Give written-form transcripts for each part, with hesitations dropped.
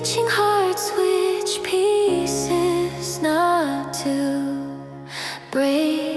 teaching hearts which pieces not to break.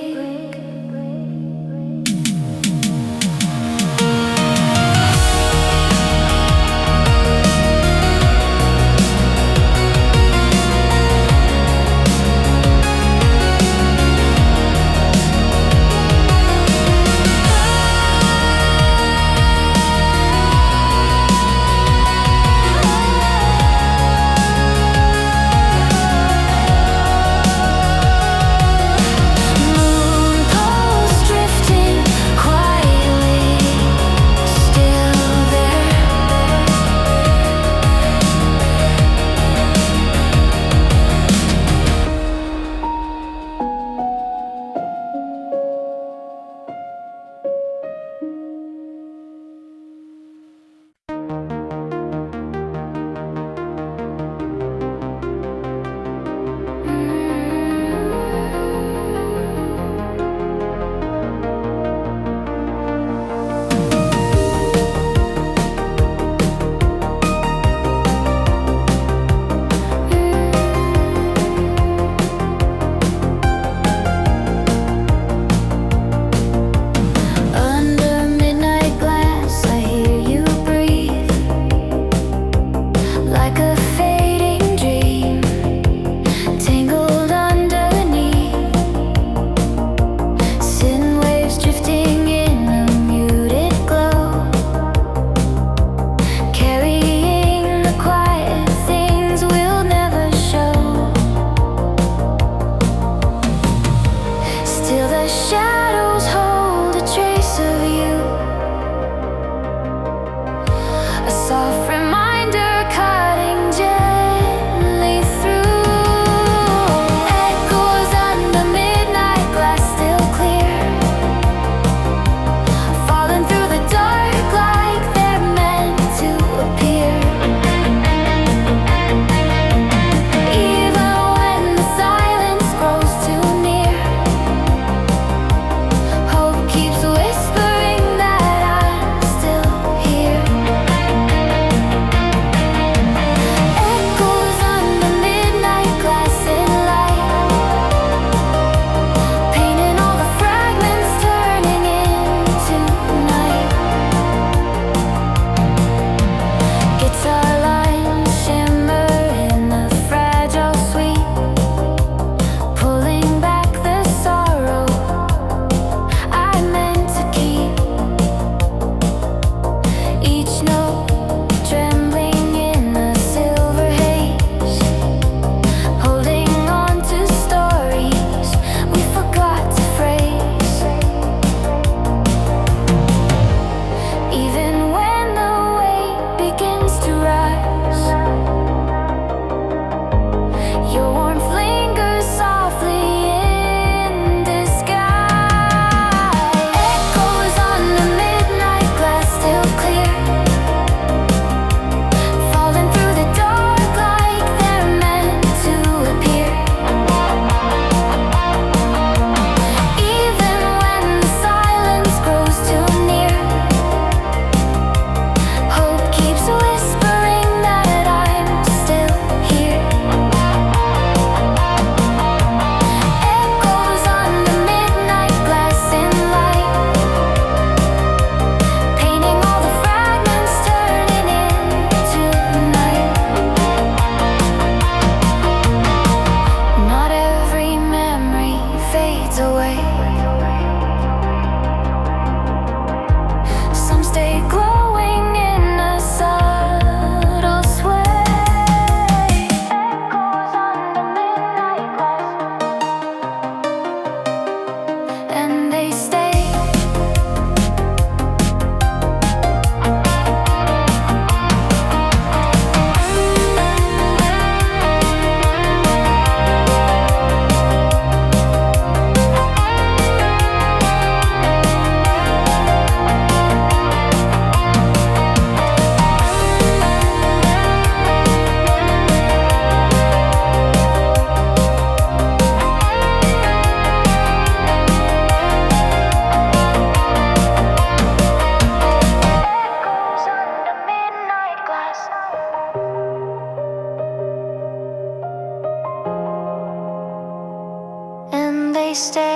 we stay.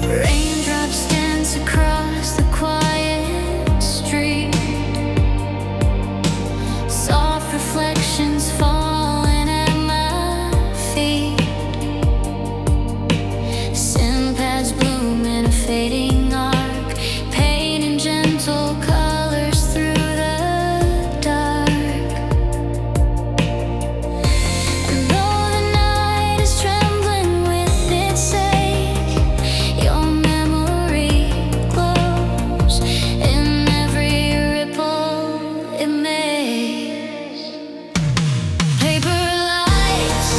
Raindrops dance across the quiet street, soft reflections falling at my feet. Synth pads bloom in a fading arc, painting gentle colors through the dark. And though the night is trembling with its ache, your memory glows in every ripple it makes. Paper lights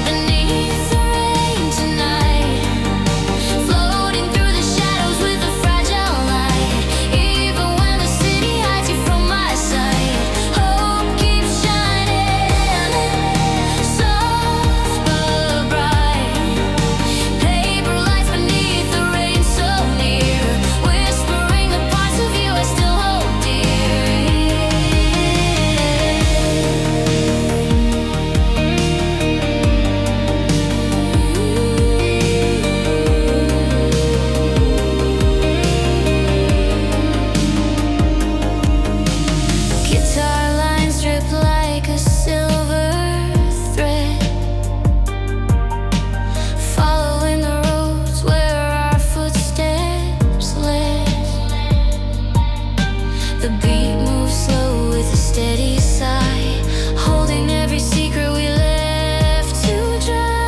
beneath the rain tonight, floating through the shadows with a fragile light. Even when the city hides you from my sight, hope keeps shining, soft but bright. Paper lights beneath the rain so near, whispering the parts of you I still hold dear. Guitar lines drip like a silver thread, following the roads where our footsteps led. The beat moves slow with a steady sigh, holding every secret we left to dry.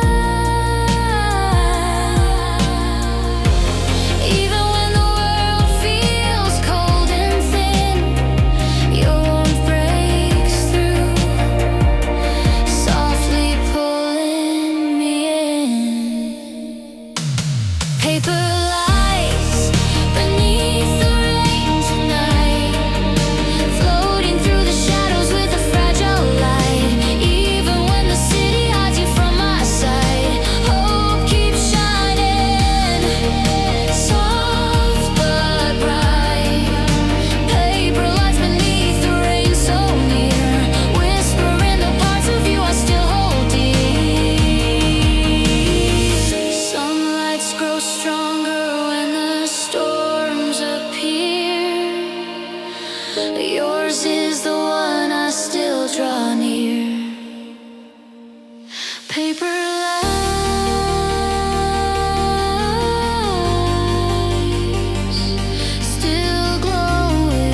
Even when the world feels cold and thin, your warmth breaks through, softly pulling me in. Paper lights beneath the rain tonight, floating through the shadows with a fragile light. Even when the city hides you from my sight, hope keeps shining, soft but bright. Paper lights beneath the rain so near, whispering the parts of you I still hold dear. Some lights grow stronger when the storms appear. Yours is the one I still draw near. Paper lights still glowing.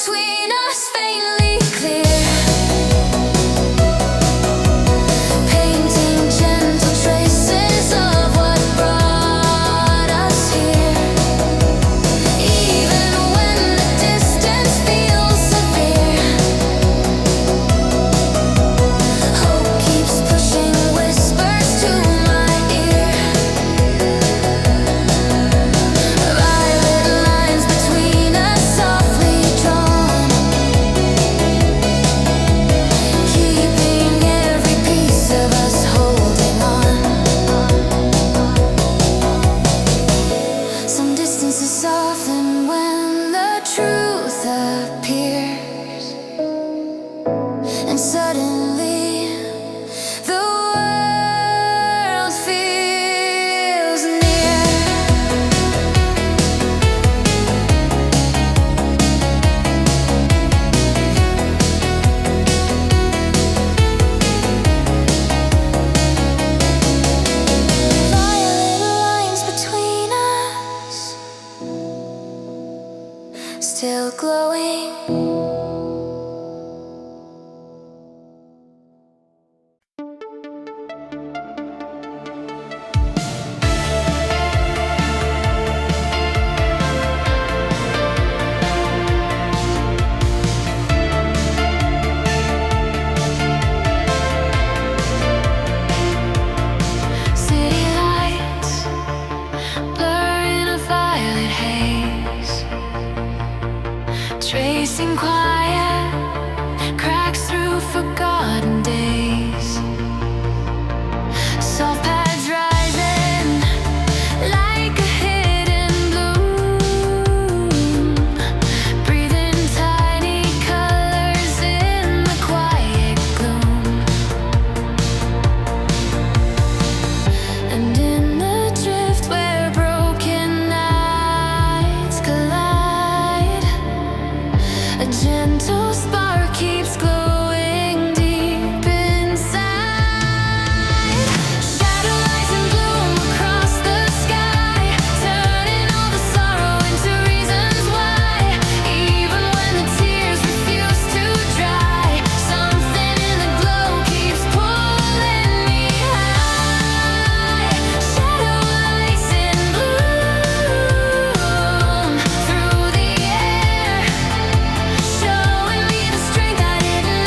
between us faintly clear, painting gentle traces of what brought us here. Even when the distance feels severe, hope keeps pushing whispers to my ear. Violet lines between us softly drawn, keeping every piece of us holding on. Some distances soften when the truth appears, and suddenly the world feels near. Violet lines between us, still glowing. City lights blur in a violet haze, tracing quiet cracks through forgotten days. Soft pads rising like a hidden bloom, breathing tiny colors in the quiet gloom. And in the drift where broken nights collide, a gentle spark keeps glowing deep inside. Shadow lights in bloom across the sky, turning all the sorrow into reasons why. Even when the tears refuse to dry, something in the glow keeps pulling me high. Shadow lights in bloom through the air, showing me the strength I didn't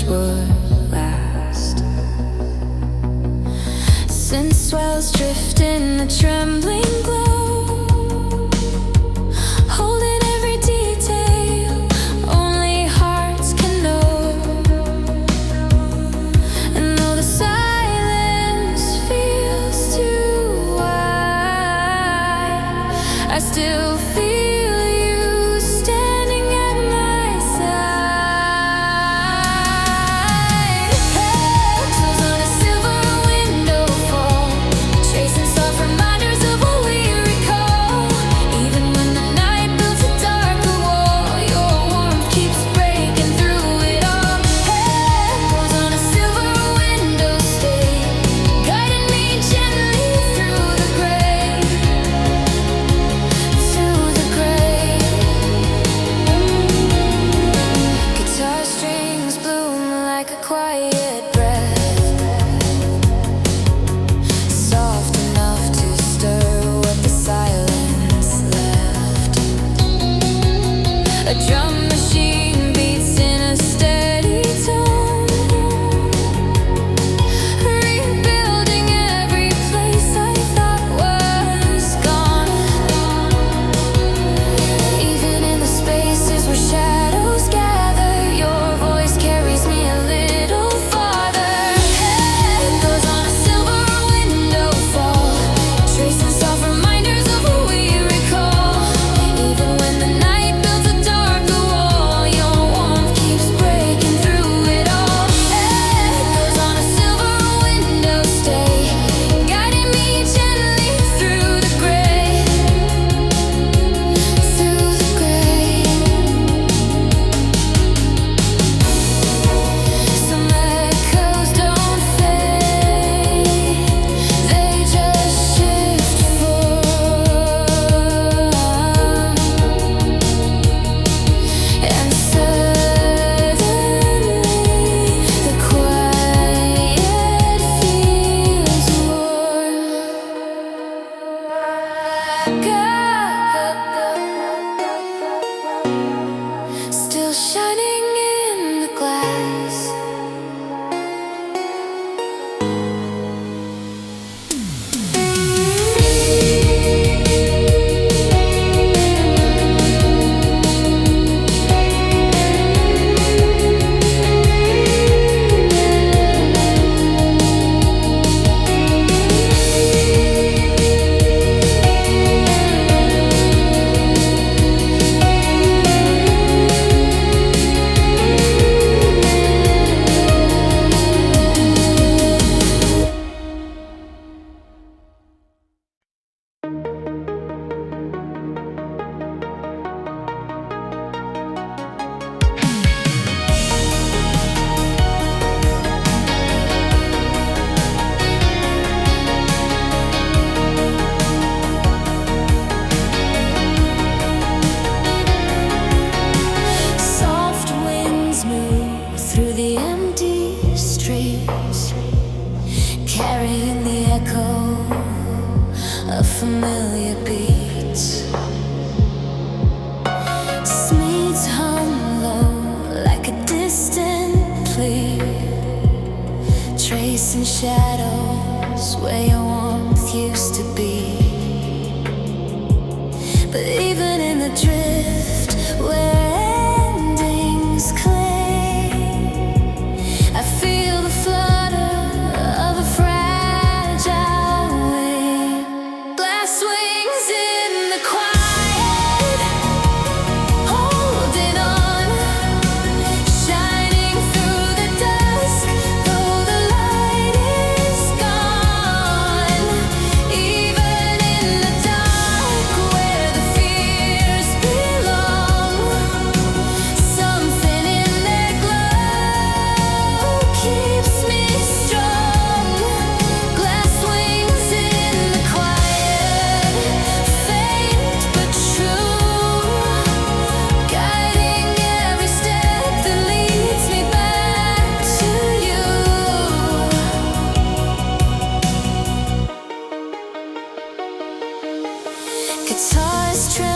would last. Synth swells drift in the trembling glow, holding every detail only hearts can know. And though the silence feels too wide, I still feel quiet breath, soft enough to stir what the silence left. A drum machine beats in a steady tone, rebuilding every place I thought was gone. Even in the spaces where shadows gather, your voice carries me a little farther. It goes on a silver window fall, tracing soft reminders of who we recall. Even when the night builds a darker wall, your warmth keeps breaking through it all. It goes on a silver window stay, guiding me gently through the gray, through the gray. Some echoes don't fade, they just shift form. And suddenly the quiet feels warm. Still shining in the glass. Soft winds move through the empty streets, carrying the echo of familiar beats. Smeeds hum low like a distant plea, tracing shadows where your warmth used to be. But even in the drift where endings cling, I feel the flutter of a fragile wing. Glass wings in the quiet, holding on, shining through the dusk, though the light is gone. Even in the dark where the fears belong, something in their glow keeps me strong. Glass wings in the quiet, faint but true, guiding every step that leads me back to you. Guitars tremble